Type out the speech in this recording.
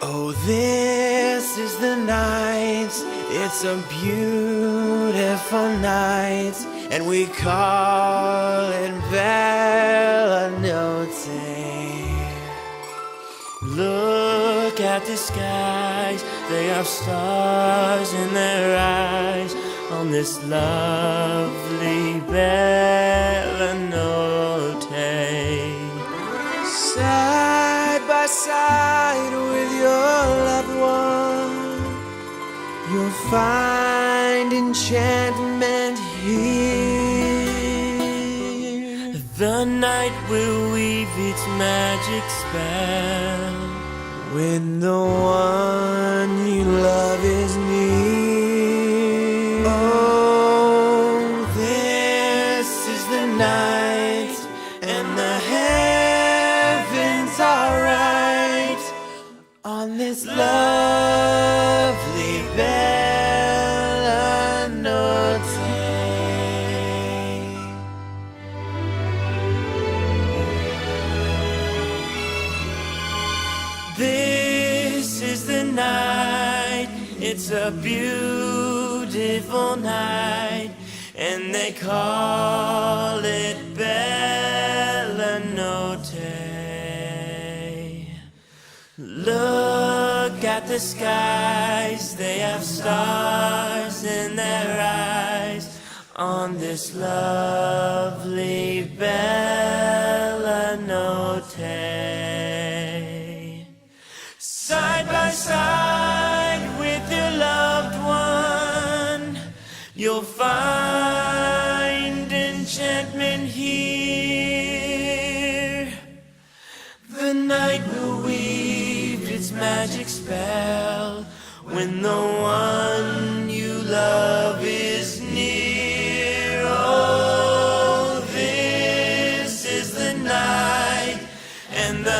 Oh, this is the night, it's a beautiful night, and we call it Bella Notte. Look at the skies, they have stars in their eyes, on this lovely Bella Notte. Side by side with your loved one, you'll find enchantment here. The night will weave its magic spell when the one you love is near. Oh, this is the night, and the heavens are right on this lovely Bella Notte. This is the night, it's a beautiful night, and they call it Bella Notte. Look at the skies, they have stars in their eyes, on this lovely Bella Notte. Side by side with your loved one, you'll find enchantment here. The night will weave its magic spell when the one you love is near. Oh, this is the night, and the